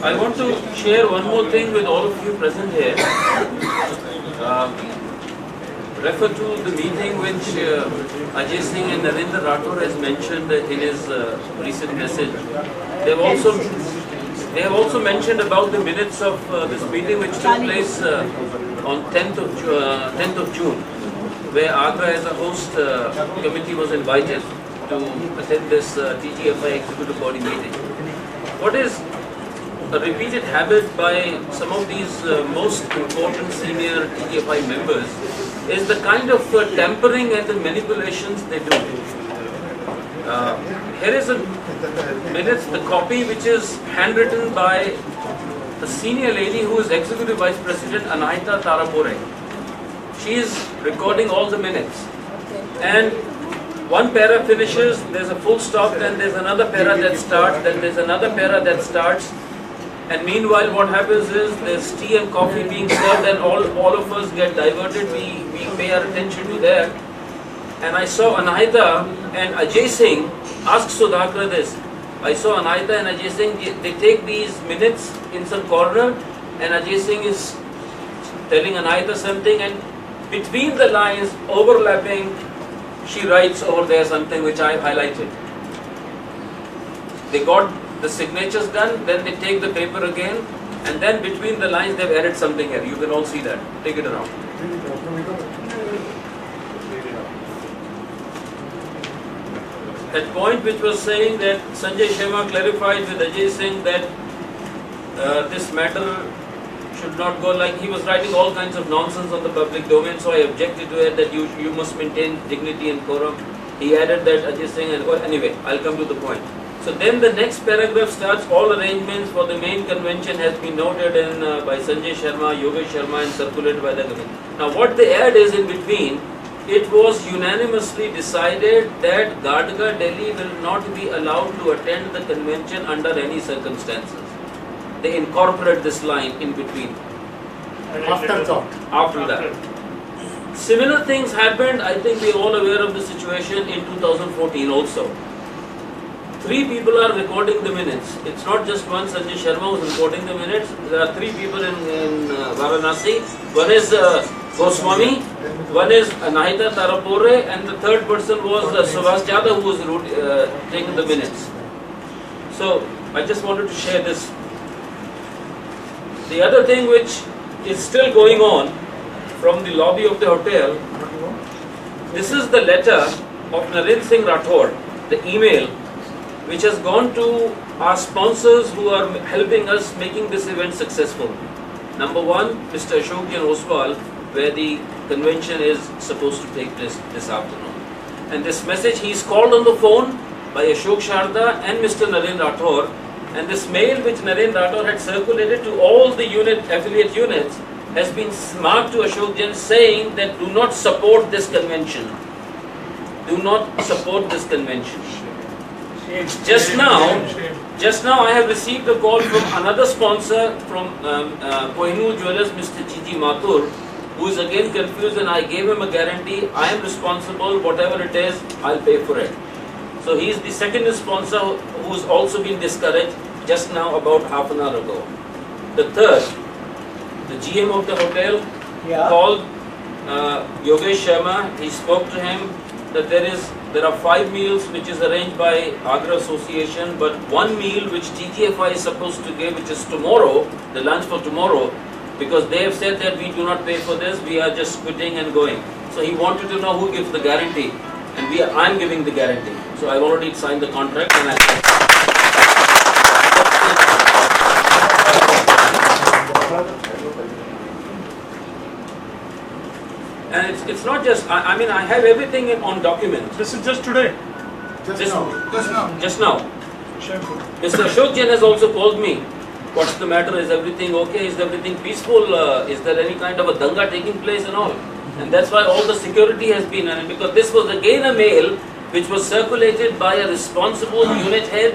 I want to share one more thing with all of you present here. Refer to the meeting which Ajay Singh and Narendra Rathore has mentioned in his recent message. They have also mentioned about the minutes of this meeting which took place on 10th of June, where Agra as a host committee was invited to attend this TGFI executive body meeting. What is a repeated habit by some of these most important senior TGFI members is the kind of tampering and the manipulations they do. Here is a minutes, the copy which is handwritten by a senior lady who is Executive Vice President Anahita Tarapore. She is recording all the minutes. And one para finishes, there's a full stop, then there's another para that starts, then there's another para that starts. And meanwhile, what happens is there's tea and coffee being served, and all of us get diverted. We pay our attention to that. And I saw Anahita and Ajay Singh ask Sudhakar this. I saw Anahita and Ajay Singh, they take these minutes in some corner, and Ajay Singh is telling Anahita something, and between the lines, overlapping, she writes over there something which I highlighted. They got the signatures done, then they take the paper again, and then between the lines they've added something here. You can all see that. Take it around. That point which was saying that Sanjay Sharma clarified with Ajay Singh that this matter should not go, like he was writing all kinds of nonsense on the public domain, so I objected to it that you must maintain dignity and quorum. He added that Ajay Singh, and anyway, I'll come to the point. So then the next paragraph starts, all arrangements for the main convention has been noted in by Sanjay Sharma, Yogesh Sharma, and circulated by the committee. Now what they add is in between, it was unanimously decided that Gadga Delhi will not be allowed to attend the convention under any circumstances. They incorporate this line in between. Afterthought. After that. Similar things happened, I think we are all aware of the situation in 2014 also. 3 people are recording the minutes. It's not just one Sanjay Sharma who's recording the minutes. There are 3 people in Varanasi. One is Goswami, one is Anahita Tarapore, and the third person was Subhas Jadhav who was taking the minutes. So I just wanted to share this. The other thing which is still going on from the lobby of the hotel, this is the letter of Narendra Singh Rathore, the email which has gone to our sponsors who are helping us making this event successful. Number 1, Mr. Ashok Jain Oswal, where the convention is supposed to take place this afternoon. And this message, he is called on the phone by Ashok Sharda and Mr. Narendra Rathore, and this mail which Narendra Rathore had circulated to all the affiliate units has been marked to Ashok Jain saying that do not support this convention. Do not support this convention. Just now I have received a call from another sponsor from Kohinoor Jewellers, Mr. Gigi Mathur, who is again confused, and I gave him a guarantee, I am responsible, whatever it is, I'll pay for it. So he is the second sponsor who has also been discouraged just now about half an hour ago. The third, the GM of the hotel called Yogesh Sharma. He spoke to him that there are 5 meals which is arranged by Agra Association, but 1 meal which TGFI is supposed to give, which is tomorrow, the lunch for tomorrow, because they have said that we do not pay for this, we are just quitting and going. So he wanted to know who gives the guarantee, and I am giving the guarantee. So I've already signed the contract, and and it's not just, I mean, I have everything on document. This is just today. Just now. Mr. Ashok Jain has also called me. What's the matter? Is everything okay? Is everything peaceful? Is there any kind of a danga taking place and all? And that's why all the security has been, and because this was again a mail which was circulated by a responsible unit head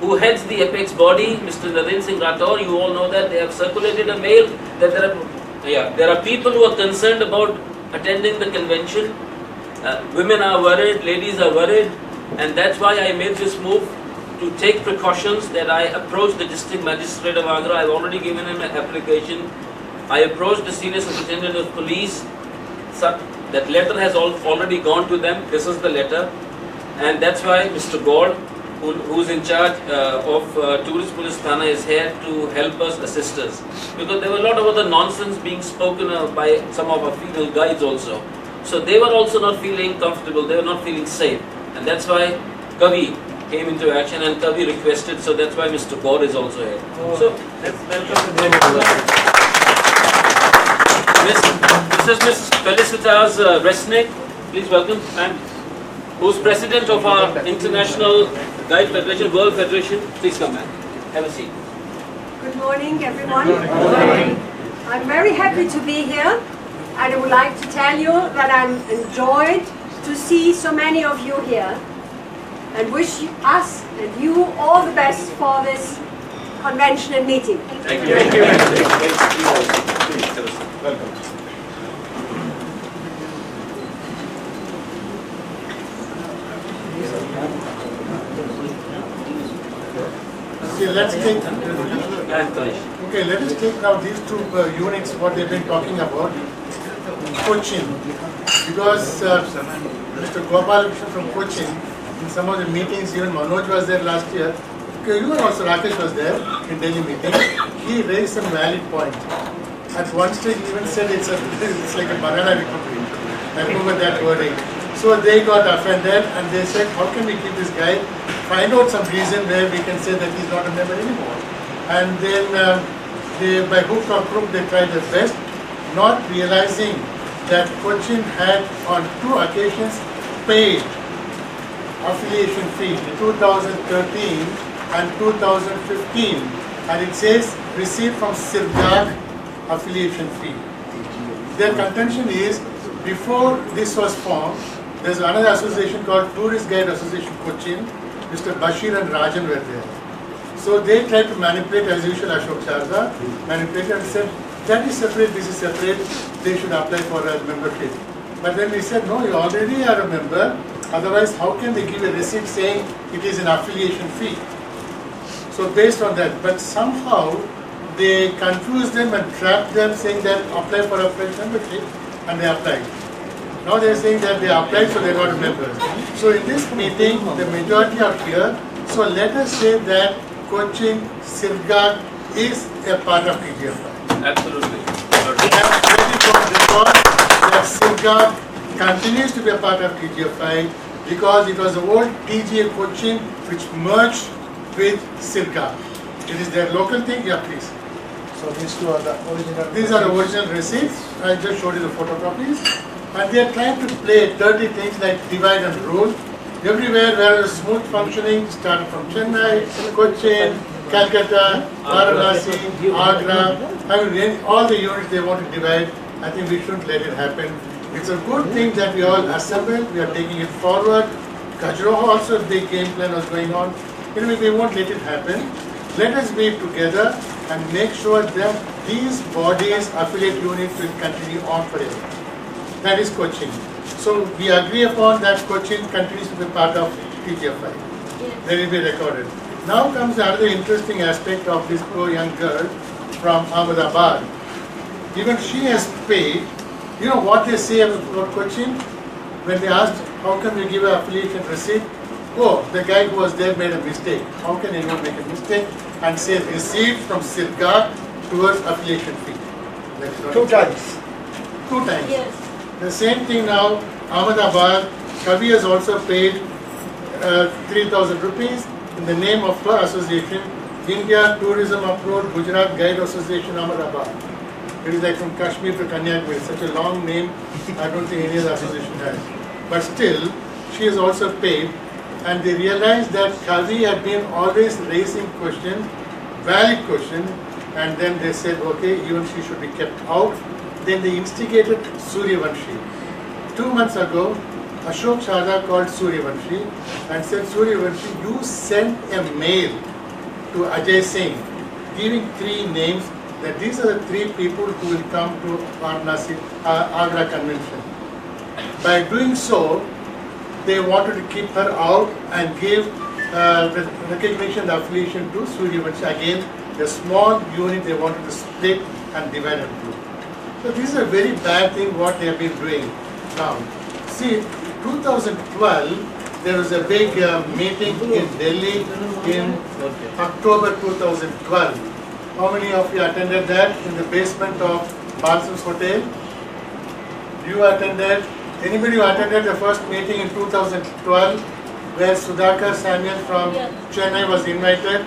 who heads the apex body, Mr. Narendra Singh Rathore. You all know that they have circulated a mail that there are people who are concerned about attending the convention. Women are worried, ladies are worried, and that's why I made this move. to take precautions that I approach the district magistrate of Agra. I've already given him an application. I approached the senior superintendent of police. That letter has already gone to them. This is the letter, and that's why Mr. Gaur, who's in charge of Tourist Police Thana, is here to help us, assist us. Because there were a lot of other nonsense being spoken by some of our female guides also. So they were also not feeling comfortable, they were not feeling safe. And that's why Kavi came into action and Kavi requested, so that's why Mr. Gaur is also here. So let's welcome This is Ms. Felicitas Resnick. Please welcome, ma'am, who's president of our International Guide Federation, World Federation. Please come, ma'am. Have a seat. Good morning, everyone. Good morning. I'm very happy to be here, and I would like to tell you that I'm enjoyed to see so many of you here, and wish us and you all the best for this convention and meeting. Thank you. Thank you. Welcome. Okay, let's take. Okay, let us take now these two units, what they've been talking about. Cochin, because Mr. Gopal from Cochin, in some of the meetings, even Manoj was there last year. Okay, even also Rakesh was there in Delhi meeting. He raised some valid points. At one stage, he even said it's like a banana recovery. I remember that wording. So they got offended and they said, how can we keep this guy? Find out some reason where we can say that he's not a member anymore. And then they, by hook or crook, they tried their best, not realizing that Cochin had on 2 occasions paid affiliation fee, 2013 and 2015, and it says received from Sirgak affiliation fee. Their contention is, before this was formed, there's another association called Tourist Guide Association Cochin. Mr. Bashir and Rajan were there. So they tried to manipulate, as usual, Ashok Sharda, manipulated and said, that is separate, this is separate, they should apply for a membership. But then we said, no, you already are a member, otherwise how can they give a receipt saying it is an affiliation fee? So based on that, but somehow they confused them and trapped them saying that apply for a fresh membership, and they applied. Now they are saying that they applied, so they are not members. So in this meeting, the majority are here. So let us say that Cochin Sirgak is a part of TGFI. Absolutely. And let it on record that Sirgak continues to be a part of TGFI because it was the old TGA Cochin which merged with Sirgak. It is their local thing. Yeah, please. So these two are the original. These are the original receipts. I just showed you the photocopies. And they are trying to play dirty things like divide and rule. Everywhere where a smooth functioning, starting from Chennai, Cochin, Calcutta, Varanasi, Agra, I mean all the units they want to divide. I think we shouldn't let it happen. It's a good thing that we all assembled, we are taking it forward. Khajuraho also a big game plan was going on. Anyway, we won't let it happen. Let us be together and make sure that these bodies, affiliate units will continue on forever. That is Cochin. So we agree upon that Cochin continues to be part of TGFI. Yes. Let it be recorded. Now comes another interesting aspect of this poor young girl from Ahmedabad. Even she has paid. You know what they say about Cochin? When they asked, how can we give an affiliation receipt? Oh, the guy who was there made a mistake. How can anyone make a mistake and say received from Sirgak towards affiliation fee? Two times. 2 times. Yes. The same thing now, Ahmedabad, Kavi has also paid 3,000 rupees in the name of her association, India Tourism Abroad Gujarat Guide Association Ahmedabad. It is like from Kashmir to Kanyakumari, such a long name, I don't think any other association has. But still, she has also paid, and they realized that Kavi had been always raising questions, valid questions, and then they said, okay, even she should be kept out. Then they instigated Suryavanshi. 2 months ago, Ashok Sharda called Suryavanshi and said, Suryavanshi, you sent a mail to Ajay Singh giving 3 names that these are the 3 people who will come to Agra convention. By doing so, they wanted to keep her out and give with recognition and affiliation to Suryavanshi. Again, a small unit they wanted to split and divide and rule. So this is a very bad thing what they have been doing. Now, see, 2012 there was a big meeting in Delhi in October 2012. How many of you attended that in the basement of Balsam's Hotel? You attended. Anybody who attended the first meeting in 2012 where Sudhakar Samuel from Chennai was invited?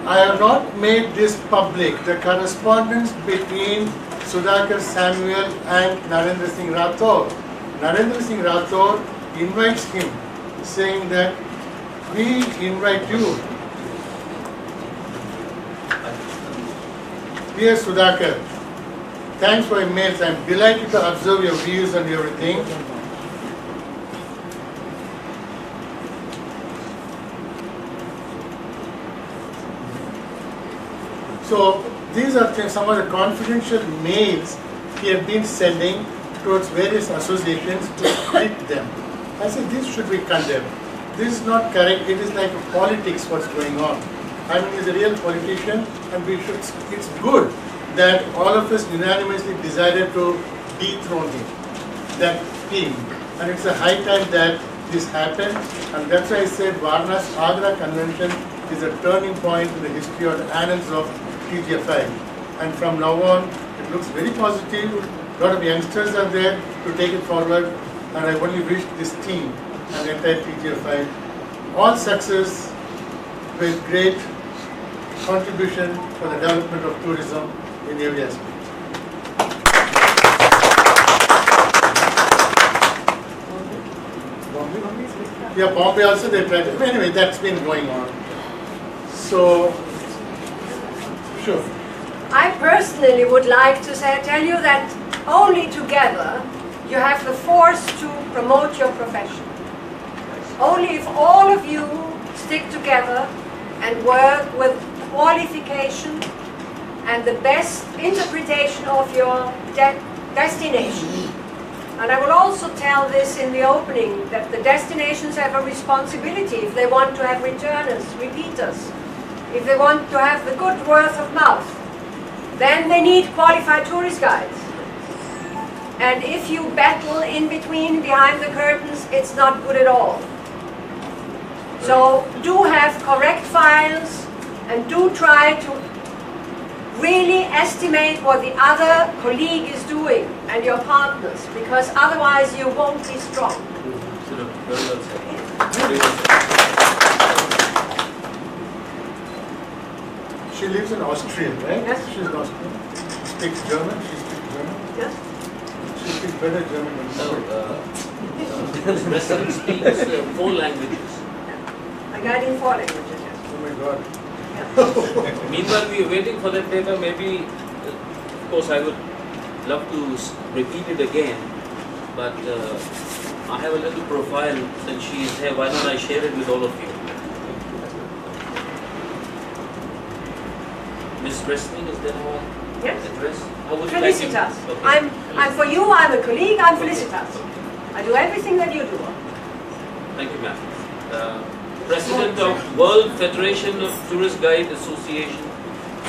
I have not made this public. The correspondence between Sudhakar Samuel and Narendra Singh Rathore. Narendra Singh Rathore invites him saying that we invite you. Dear Sudhakar, thanks for your mails. I am delighted to observe your views and everything. So these are some of the confidential mails he had been sending towards various associations to split them. I said this should be condemned. This is not correct. It is like politics what's going on. I mean, he's a real politician, and we should. It's good that all of us unanimously decided to dethrone him, that team, and it's a high time that this happened. And that's why I said Varanasi Agra Convention is a turning point in the history or the annals of TGFI. And from now on, it looks very positive. A lot of youngsters are there to take it forward, and I only wish this team and the entire TGFI all success with great contribution for the development of tourism in every aspect. Yeah, Bombay also they tried. Anyway, that's been going on. So, sure. I personally would like to tell you that only together you have the force to promote your profession. Only if all of you stick together and work with qualification and the best interpretation of your destination. And I will also tell this in the opening, that the destinations have a responsibility if they want to have returners, repeaters, if they want to have the good word of mouth, then they need qualified tourist guides. And if you battle in between, behind the curtains, it's not good at all. So do have correct files and do try to really estimate what the other colleague is doing and your partners, because otherwise you won't be strong. Very well said. Very well said. She lives in Austria, right? Yes. She's an Austrian. She speaks German. She speaks German. Yes? She speaks better German than me. This resident speaks 4 languages. I got in 4 languages, yes. Oh my God. Meanwhile, we are waiting for that paper. Maybe, of course, I would love to repeat it again, but I have a little profile since she is here. Why don't I share it with all of you? Ms. Wrestling, is that our Yes? address? How would you Felicitas. like it? I'm for you, I'm a colleague, I'm Felicitas. I do everything that you do. Thank you, ma'am. President of World Federation of Tourist Guide Association,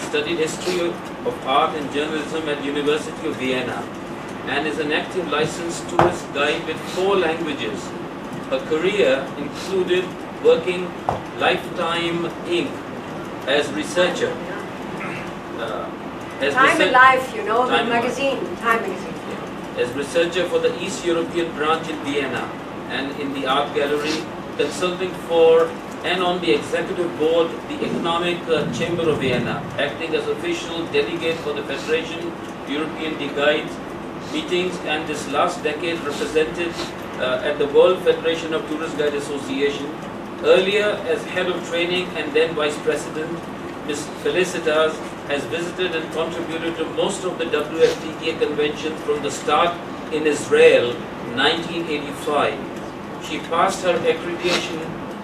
studied history of art and journalism at University of Vienna, and is an active licensed tourist guide with 4 languages. Her career included working Lifetime Inc. as researcher. Time and Life, you know, the Time and magazine, Time magazine. As researcher for the East European branch in Vienna and in the art gallery, consulting for and on the executive board the Economic Chamber of Vienna, acting as official delegate for the Federation European de Guide meetings, and this last decade represented at the World Federation of Tourist Guide Association. Earlier as head of training and then vice president, Ms. Felicitas has visited and contributed to most of the WFTGA conventions from the start in Israel, 1985. She passed her accreditation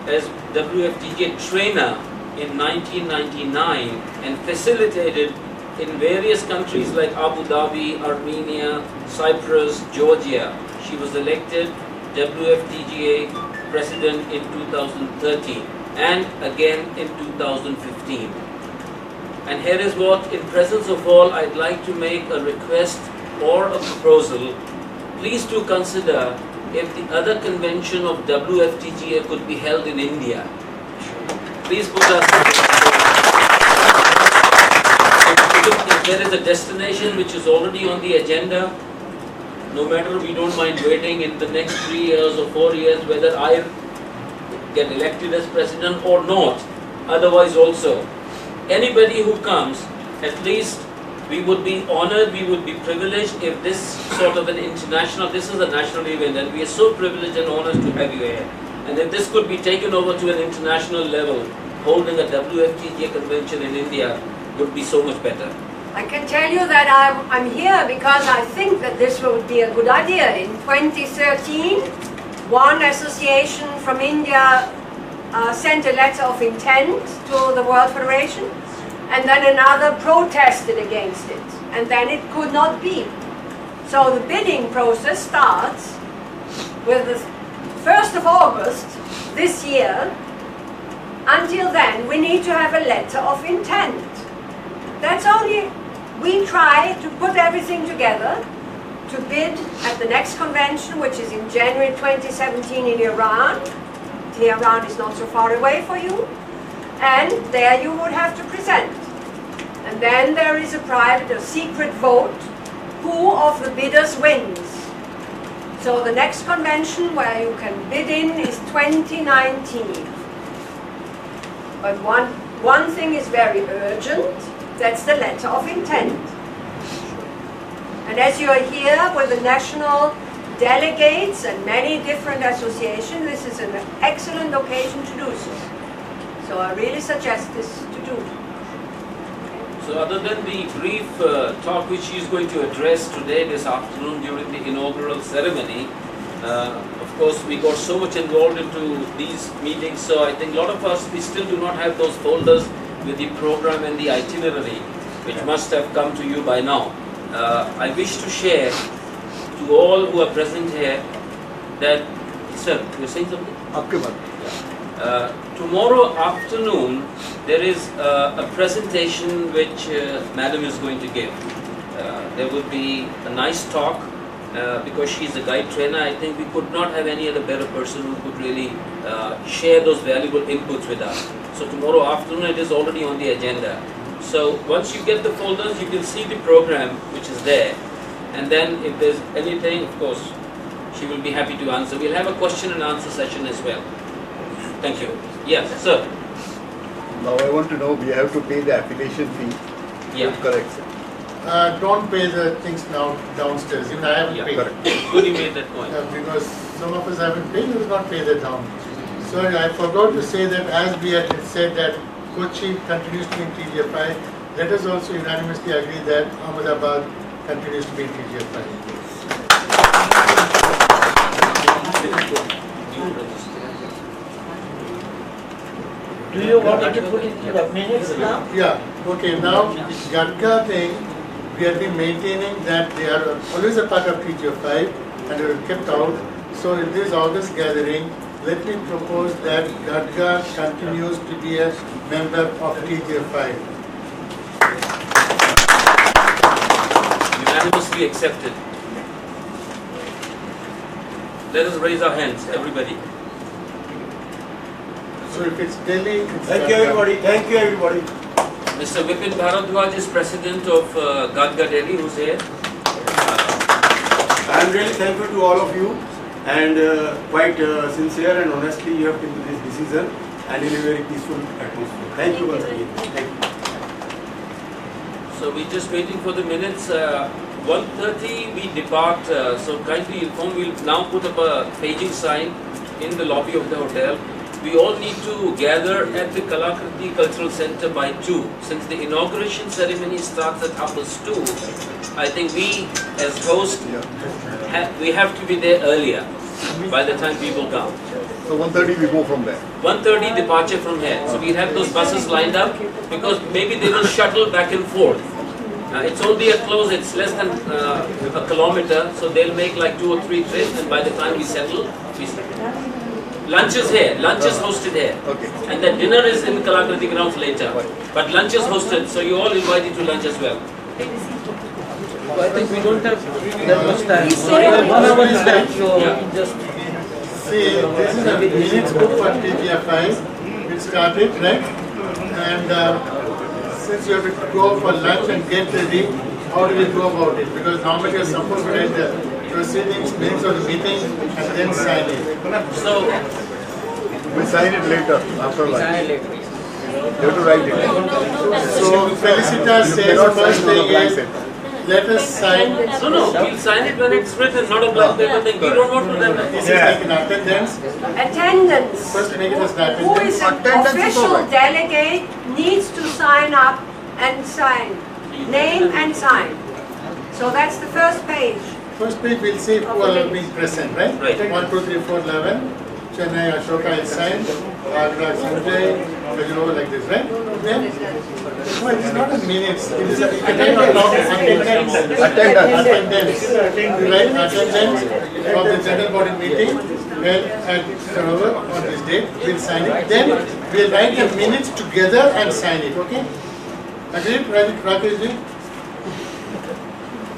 as WFTGA trainer in 1999 and facilitated in various countries like Abu Dhabi, Armenia, Cyprus, Georgia. She was elected WFTGA president in 2013. and again in 2015. And here is what, in presence of all, I'd like to make a request or a proposal. Please do consider if the other convention of WFTGA could be held in India. Please put us. If there is a destination which is already on the agenda, no matter, we don't mind waiting in the next 3 years or 4 years whether I get elected as president or not. Otherwise also, anybody who comes, at least we would be honored, we would be privileged if this sort of an international, this is a national event and we are so privileged and honored to have you here. And if this could be taken over to an international level, holding a WFTGA convention in India would be so much better. I can tell you that I'm here because I think that this would be a good idea. In 2013, one association from India sent a letter of intent to the World Federation, and then another protested against it, and then it could not be. So the bidding process starts with the 1st of August this year. Until then, we need to have a letter of intent. That's only, we try to put everything together to bid at the next convention, which is in January 2017 in Iran. Tehran is not so far away for you. And there you would have to present. And then there is a secret vote, who of the bidders wins. So the next convention where you can bid in is 2019. But one thing is very urgent, that's the letter of intent. And as you are here with the national delegates and many different associations, this is an excellent occasion to do so. So I really suggest this to do. So other than the brief talk which she is going to address today, this afternoon during the inaugural ceremony, of course we got so much involved into these meetings, so I think a lot of us, we still do not have those folders with the program and the itinerary, which must have come to you by now. I wish to share to all who are present here that, sir, you're saying something? Tomorrow afternoon there is a presentation which Madam is going to give. There will be a nice talk because she's a guide trainer. I think we could not have any other better person who could really share those valuable inputs with us. So tomorrow afternoon it is already on the agenda. So once you get the folders, you can see the program which is there. And then if there's anything, of course, she will be happy to answer. We'll have a question and answer session as well. Thank you. Yes, sir. Now I want to know, we have to pay the application fee. Yeah. Correct, sir. Don't pay the things now downstairs. Even I haven't Yeah. paid. Correct. Good you made that point. Because some of us haven't paid, we will not pay that down. Sorry, I forgot to say that as we had said that Kochi continues to be in TGFI, let us also unanimously agree that Ahmedabad continues to be in TGFI. Do you want me to put it in the minutes now? Yeah, okay, now Gadka thing, we have been maintaining that they are always a part of TGFI and they were kept out. So in this August gathering, let me propose that Gadka continues to be a member of TGFI. Unanimously accepted. Let us raise our hands, everybody. So if it's Delhi, it's Thank you Gadka. everybody, thank you everybody. Mr. Vipin Bharadwaj is president of Gadka Delhi, who's here. I am really thankful to all of you and quite sincere and honestly you have taken this decision and in a very peaceful atmosphere. Thank you once again. Thank you. So we're just waiting for the minutes. 1:30 we depart, so kindly inform, we'll now put up a paging sign in the lobby of the hotel. We all need to gather at the Kalakriti Cultural Center by 2. Since the inauguration ceremony starts at 2:30, I think we as hosts, we have to be there earlier by the time people come. So 1:30 we go from there. 1:30 departure from here. So we have those buses lined up because maybe they will shuttle back and forth. It's only a close, it's less than a kilometer, so they'll make like 2 or 3 trips and by the time we settle, Lunch is here, lunch is hosted here. Okay. And the dinner is in Kalakriti grounds later. But lunch is hosted, so you all invited to lunch as well. I think we don't have that much time. Sorry, 1 hour is left, so Yeah. just See, this is a minutes book for TGFI. It started, right? And since you have to go for lunch and get ready, how do we go about it? Because normally you're supposed to write the proceedings, minutes of the meeting, and then sign it. So, We sign it later, after lunch. sign later. You have to write it. So Felicitas You says cannot first sign on a thing blank is, set. let us sign. no, we'll sign it when it's written, not a blank paper thing. We don't want to then. This is like an attendance. Attendance. First make it as an Who attendance. is an official delegate needs to sign up and sign. Name and sign. So that's the first page. First page we'll see who all are being present, right? Right. 1, 2, 3, 4, 11. Chennai, Ashoka is signed. Agra, Sanjay, Kajuru, like this, right? Then, no, it's not a minutes. It is a attendance. Attendance. You write attendance of the general body meeting held at Sarovar on this date. We'll sign it. Then we'll write the minutes together and sign it. Okay? Agreed, Rakeshji?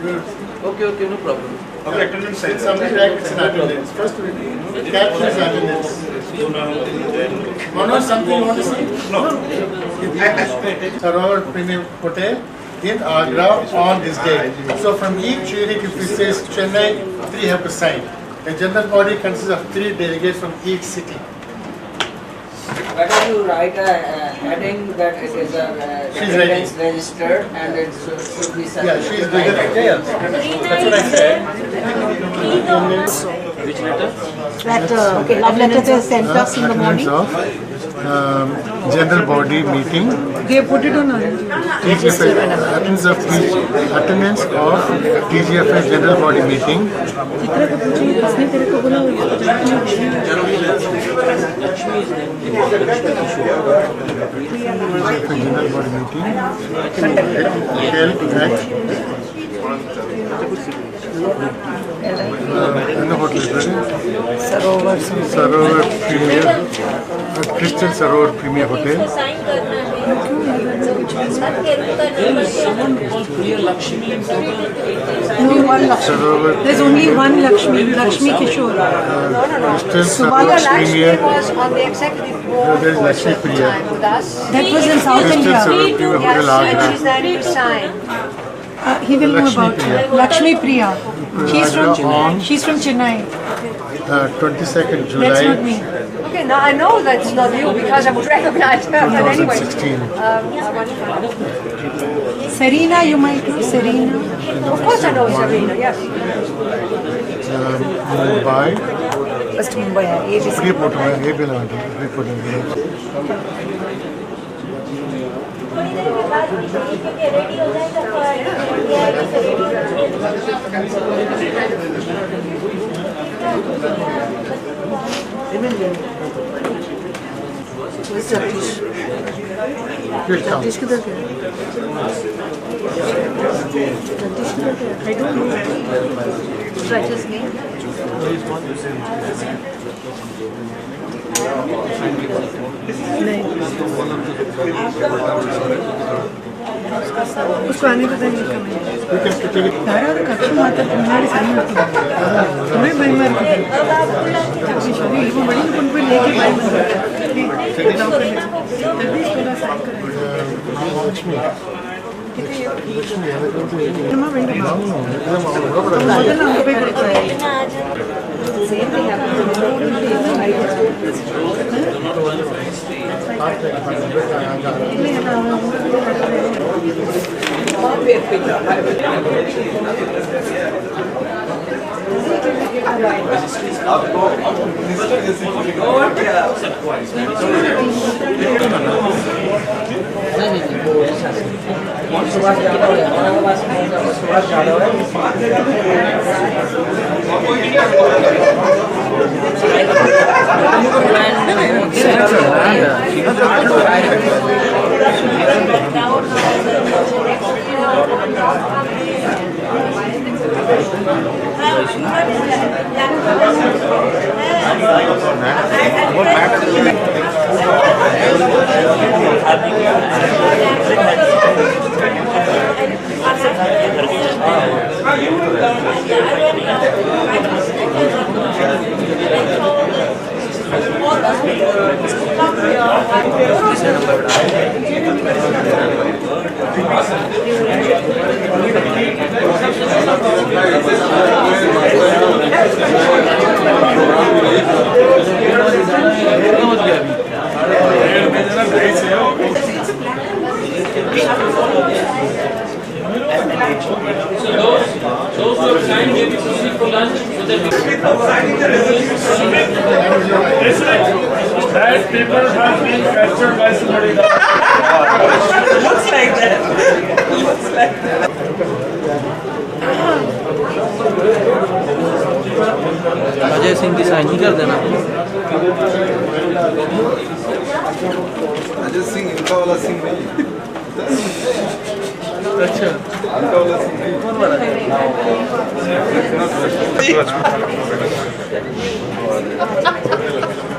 Good. Okay, no problem. Then somebody writes an attendance. First, caption is attendance. Manoj, something you want to say? No. Sarovar Premium Hotel in Agra on this day. So from each unit, if it says Chennai, 3 have to sign. A general body consists of 3 delegates from each city. Better you write adding that it is a She's attendance registered and it should be Yeah, she's doing it. That's what I said. Which letter? That love letter they sent us in the morning. General body meeting. They put it on Attendance of TGFI general body meeting. Chitra को पूछी उसने तेरे को बोला General body meeting held at in the hotel, Sarovar Premier, Crystal Sarovar Premier Hotel. Someone called Priya Lakshmi in total. No, one Lakshmi. There's only one Lakshmi, Lakshmi Kishore. Crystal Priya Sarovar Lakshmi Premier. was on the executive board There is for Lakshmi some Priya. time with us. That was in South Crystal India. Sarovar Premier Hotel, Yes, and Agra. she's then to sign. He will know about it. Lakshmi Priya. On She's from Chennai. 22nd That's July not me. Okay, now I know that's not you because I would recognize her, but anyway. 2016. I want to find out. Serena, you might know Serena. Of course I know Serena, yes. Mumbai. First Mumbai, ABC. Report, report. Jagdish किधर गया? Jagdish किधर गया? I don't know. Write his name. नहीं. उसको आने को नहीं तारा कक्षा माता तुम्हारी सही होती है मैं भाई मार के जगदीश अभी वो बड़ी उन पे लेके भाई मार जगदीश बोला साइन करें कितना वेंडर मदन अंक पे करता है सेम थिंग सुभाष यादव है हमारे पास सुभाष यादव है Those who have signed, maybe proceed for lunch so that we That paper has been captured by somebody. Looks like that. Looks like that. Ajay Singh की साइन ही कर देना। अजय सिंह इनका वाला सिंह नहीं। अच्छा इनका वाला सिंह नहीं। कौन बना है?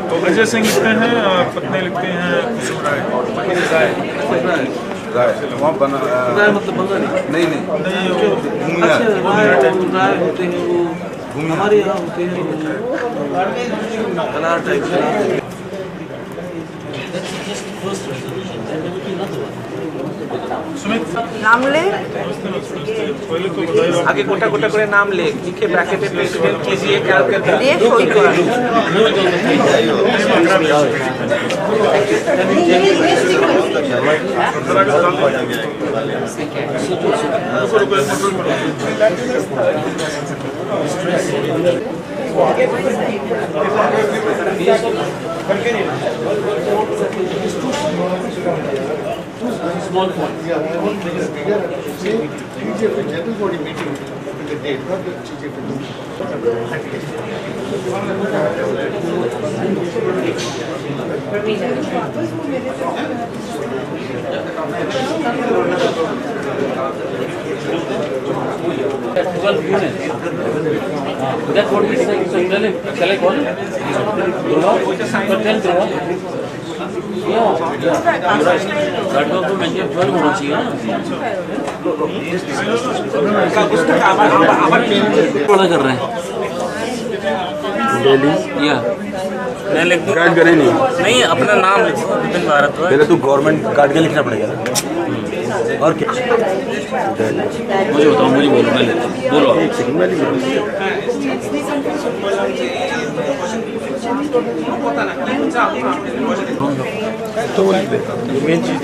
तो अजय सिंह लिखते हैं, पत्नी लिखते हैं राय वहाँ बना राय मतलब बंगाली? नहीं नहीं अच्छा राय होते हैं वो हमारे यहाँ होते हैं वो कलार टाइप से। नाम ले आगे कोटा कोटा करे नाम ले लिखे ब्रैकेट पे स्पेल कीजिए कैलकुलेट দিয়ে সই করে small point. Yeah, I want to make it bigger. Say, TJF general body meeting with the date, not the TJF. That's what he's saying. So tell him. Shall I call him? Dhruva? So tell Dhruva. Yeah. You're right. That was to mention 12 होना चाहिए ना? पढ़ा कर रहे हैं। Daily या मैं लिख दूँ। गाइड करे नहीं अपना नाम लिखो विपिन भारत। पहले तू गवर्नमेंट गार्ड के लिखना पड़ेगा ना और क्या मुझे बताओ, मुझे बोलो, मैं लेता हूँ। बोलो एक सेकंड में तो मेन चीज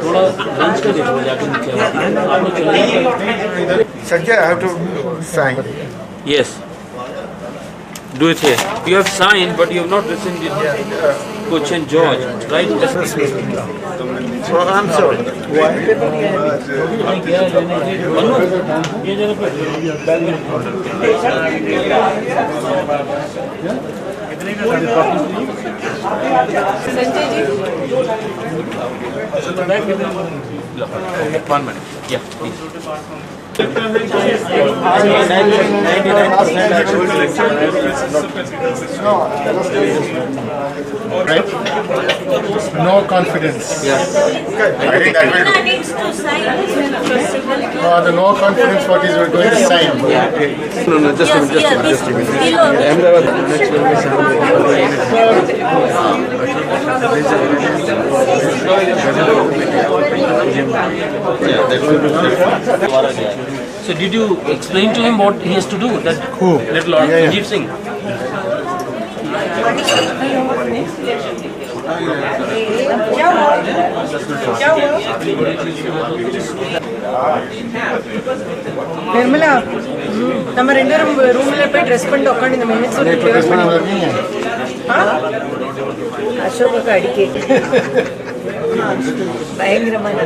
थोड़ा लंच का देखो जाके नीचे आप लोग चलो। Sanjay, I have to sign. Yes. Do it here. You have signed, but you have not written it. Cochin George, right? Oh, I'm sorry. One minute. Yeah, please. Right? No confidence. Yeah. I think that will do. needs to sign first. The no confidence, what is we're going to sign. no just a minute just a minute So did you explain to him what he has to do? That Who? little Lord Yeah, yeah. Ajit Singh. ನಿರ್ಮಲ ನಮ್ಮ render ರೂಮಲ್ಲೇ పోయి dress పండి ఒక్కండి minutes Ashoka అడిగే భయంకరమైన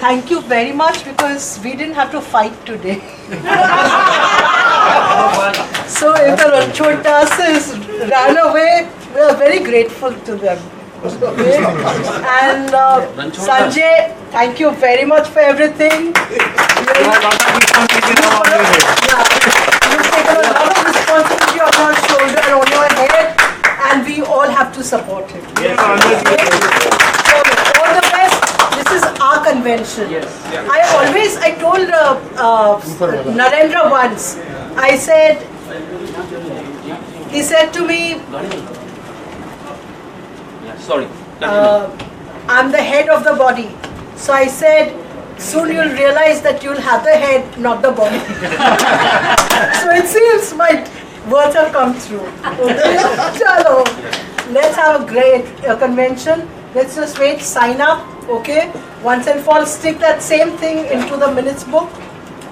Thank you very much because we didn't have to fight today. So if the Ranchotas ran away, we are very grateful to them. Okay? And Sanjay, thank you very much for everything. You've taken a lot of responsibility on your shoulder, on your head, and we all have to support him. So all the best. This is our convention. I told Narendra once, he said to me, Sorry. I'm the head of the body. So I said, soon you'll realize that you'll have the head, not the body. So it seems my words have come true. Okay? Chalo. Let's have a great convention. Let's just wait, sign up, okay? Once and for all, stick that same thing into the minutes book,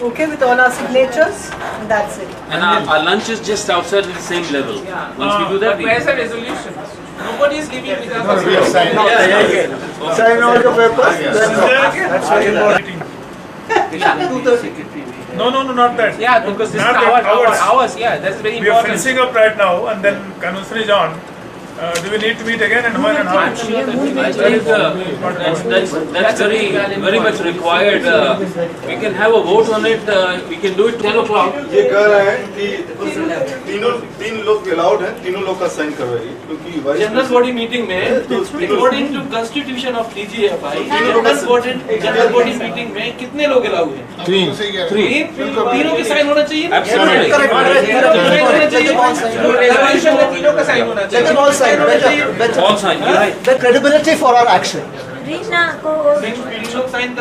okay, with all our signatures, and that's it. And our lunch is just outside at the same level. Once we do that, Where's the resolution? Nobody is giving me No, we have signed. Sign all the papers. That's very important. No, not that. Yeah, because this is Not that, ours. Yeah, that's very We are important. finishing up right now, and then convention is on. Do we need to meet again, and when and how? I think that's very much required. We can have a vote on it. We can do it 10 o'clock. ये कह रहे हैं कि तीन लोग allowed हैं, तीनों लोग का साइन करवाइए क्योंकि जनरल बॉडी मीटिंग में according to constitution of DGFI general body meeting में कितने लोग अलाउ हैं? तीनों के साइन होना चाहिए। Absolutely. रेजोल्यूशन में तीनों का साइन होना चाहिए। All sign. You're right. The credibility for our action. तीनों sign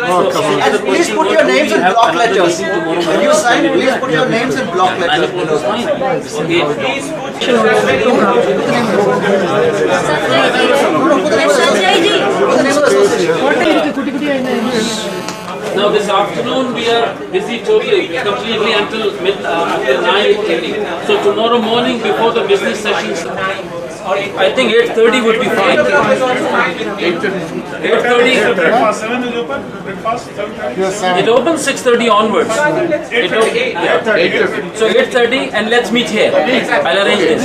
And please put your names in block letters. When you sign, please put your names in block letters. Now this afternoon we are busy totally, completely until 9:30. So tomorrow morning before the business sessions, I think 8:30 would be fine. 8:30. Breakfast 7 is open. Breakfast 7:30. It opens 6:30 onwards. So 8:30 and let's meet here. I'll arrange this.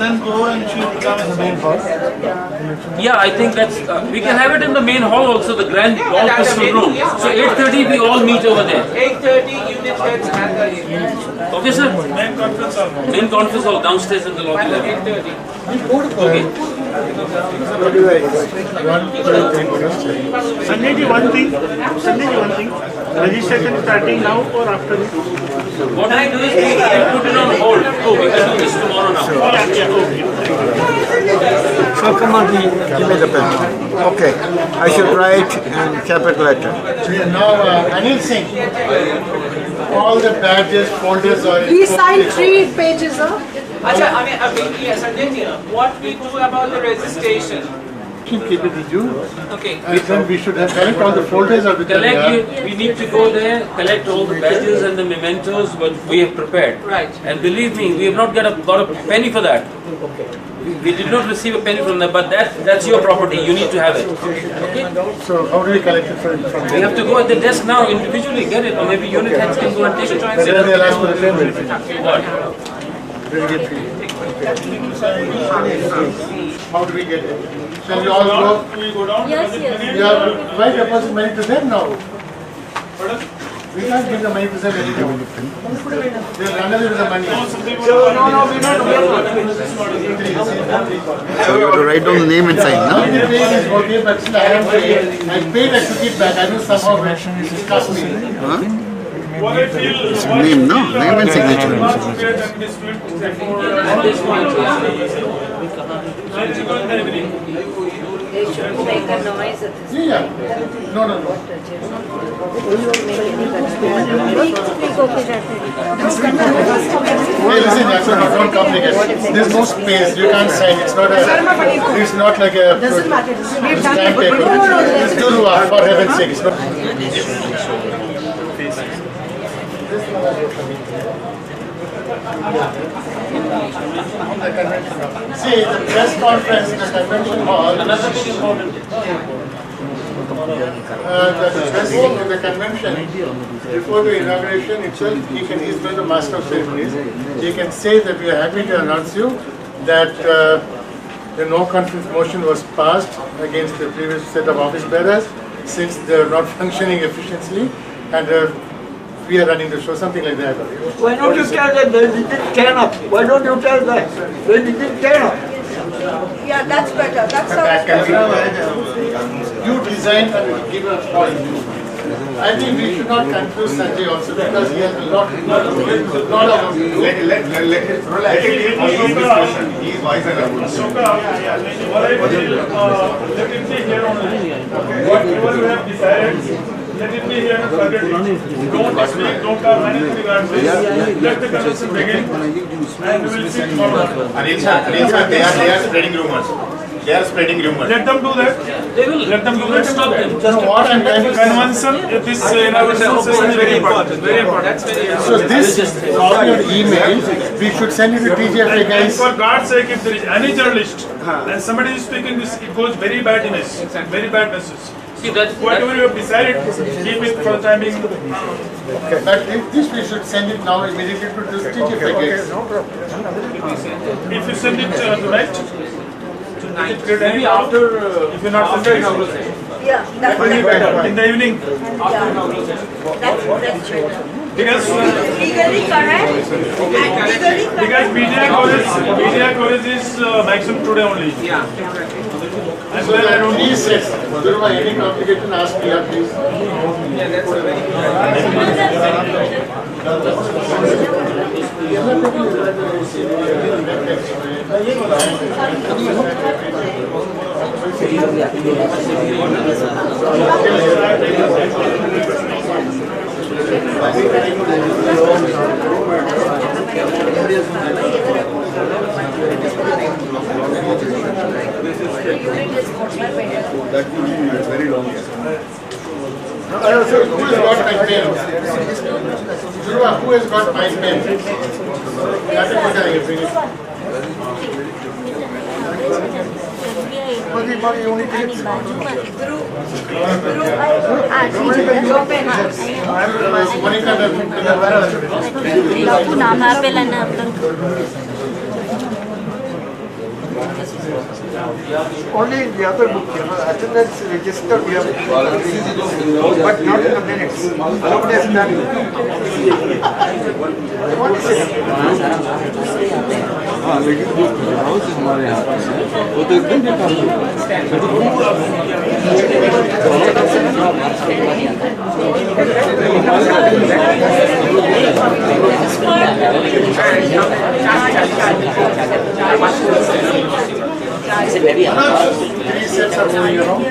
Then go and shoot the main hall. Yeah, I think that's, we can have it in the main hall also, the grand all crystal room. So 8:30 we all meet over there. 8:30 unit heads and the Okay sir? Main conference hall. Main conference hall downstairs in the lobby level. 8:30. Okay. Sanjay ji, one thing. Registration starting now or after this? What I do is we put it on hold. Oh, we can do this tomorrow now. So come on, give me the pen. Okay, I should write in capital letter. Now, Anil Singh, all the badges, folders are. We signed 3 pages, huh? Acha, Sanjay ji, what we do about the registration? Keep it with you. Okay. And then we should have collect all the folders of the. We need to go there, collect all the badges and the mementos what we have prepared. Right. And believe me, we have not got a penny for that. We did not receive a penny from them, but that's your property. You need to have it. Okay? So how do we collect it from We there? have to go at the desk now, individually get it, or maybe unit heads can go and take it. But then they'll ask for the payment. What? We'll get fee. How do we get it? Shall we all go? Yes. We are, why deposit money to them now? We can't give the money to them anymore. They'll run away with the money. So you have to write down the name and sign, no? The pay is okay, but still I have paid. I paid, I took it back. I know somehow it cost me. Huh? What I feel. Name, no? Name and signature. They should make a noise at this. Yeah. No. Hey, listen, don't complicate. There's no space. You can't sign. It's not like a. Doesn't matter. We've done Stamp it. paper. It's Durua, for heaven's sake. It's not. See, the press conference in the convention hall. Another very important. The president of the convention, before the inauguration itself, he's going to master of ceremonies. He can say that we are happy to announce you that the no confidence motion was passed against the previous set of office bearers since they are not functioning efficiently, and we are running the show, something like that. Why don't you tell them when it didn't turn up? Why don't you tell them when it didn't turn up? Yeah, that's better. That's That can be. You design and give a point. I think we should not confuse Sanjay also because he has a lot of Let him give his discussion. He is wise enough. Ashoka, what I feel, let it be here only. Whatever you have decided, let it be here and forget it. Don't speak, don't talk anything regarding this. Let the conversation begin and we will see tomorrow. Anil sir, they are spreading rumors. They are spreading rumors. Let them do that. They will. Let them do that. Stop them. what I'm trying to say. Convention, this inauguration session is very important. Very important. So this copy of email, we should send it to TGFI And guys. for God's sake, if there is any journalist and somebody is speaking this, it goes very bad image, very bad message. See that. Whatever you have decided, keep it for the time being. But this we should send it now immediately to TGFI guys. If you send it tonight, Maybe after. if you're not sending it, Yeah, that's better. in the evening, That's true. because Legally correct. Legally because media coverage is maximum today only. Yeah. And So then I that don't. please says, Durva, any complication, ask me, please. That will be very long. Who has got my pen? Durva, who has got my pen? Bring it. Monica, નામ આપેલા ને આપણે Only in the other book, attendance register we have, but not in the minutes. Nobody has done it. What is it? हाँ लेकिन जो house है हमारे यहाँ पास है वो तो एकदम बेकार Three sets are moving around.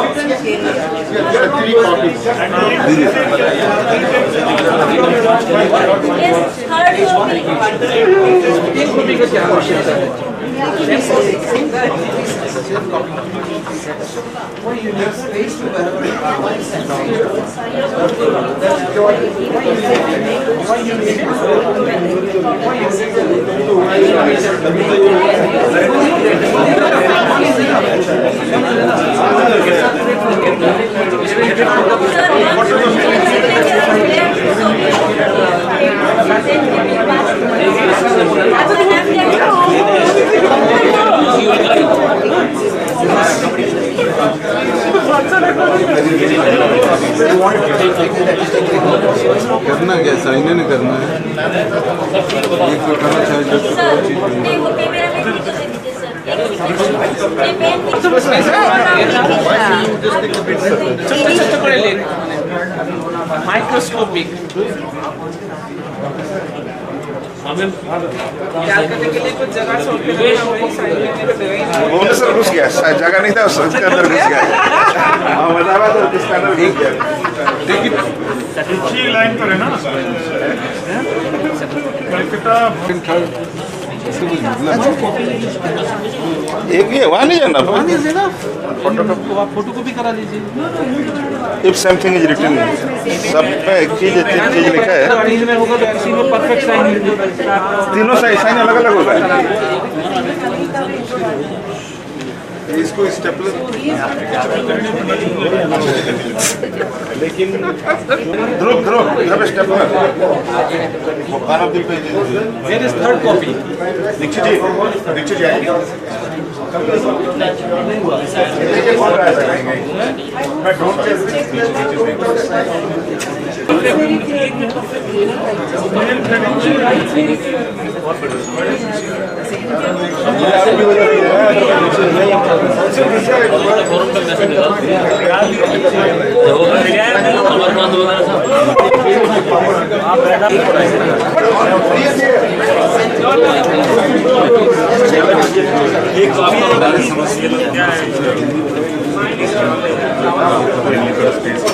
There are 3 copies. करना क्या साइन नहीं करना है एक तो करना चाहिए जो माइक्रोस्कोपिक कैलकाटा के लिए कुछ जगह भुवनेश्वर घुस गया जगह नहीं था उसके अंदर घुस गया अहमदाबाद और किसके अंदर घुस गया अच्छी लाइन पर है ना कलकत्ता एक ही है वहाँ नहीं जाना आप फोटो कॉपी करा लीजिए इफ समथिंग इज रिटन सब पे एक चीज लिखा है तीन में होगा तो किसी में परफेक्ट साइन तीनों साइन अलग अलग होगा इसको स्टेपलर लेकिन ध्रुव यहाँ पे stapler one of the pages where is third copy Dikshit ji आएंगे मैं ढूंढ के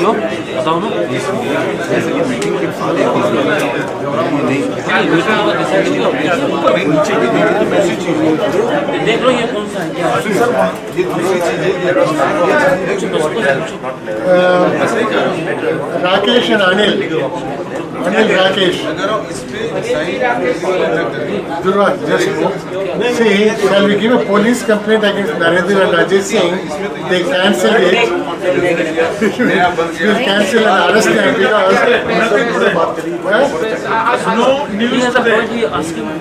क्यों बताओ ना देख लो ये कौन सा है Rakesh and Anil Rakesh. Durraj, just see, shall we give a police complaint against Narendra and Rajesh Singh? They cancelled it. We'll cancel and arrest them because No news today.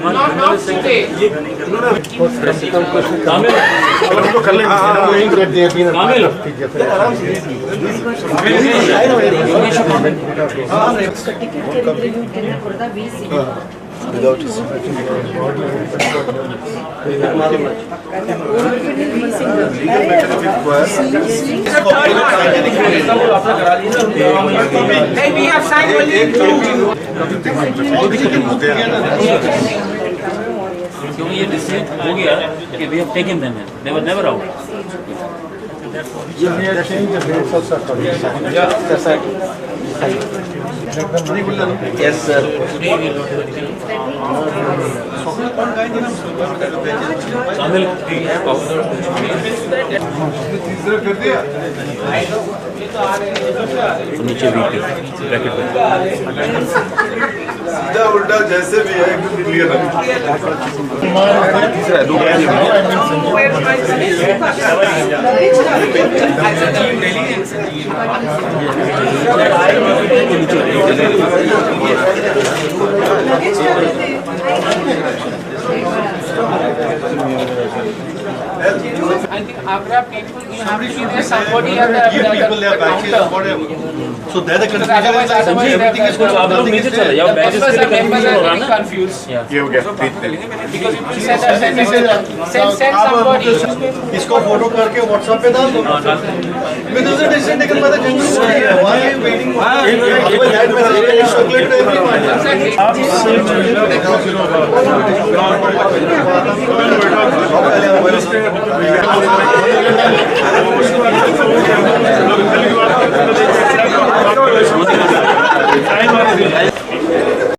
Not today. We have signed only क्योंकि ये decision हो गया कि we have taken them in. They were never out. we have changed the dates also accordingly. Yes, sir. नीचे VP bracket में सीधा उल्टा जैसे भी है एकदम clear I think Agra people, you have to see there's somebody at the counter. So they're the Otherwise, everything is आप लोग नीचे चले जाओ बैचेस के लिए members कंफ्यूजन हो रहा are है very ना confused. ये हो गया Because you send somebody. इसको फोटो करके व्हाट्सएप पे डाल दो because the decision taken by the general body why are you waiting that message can circulate to everyone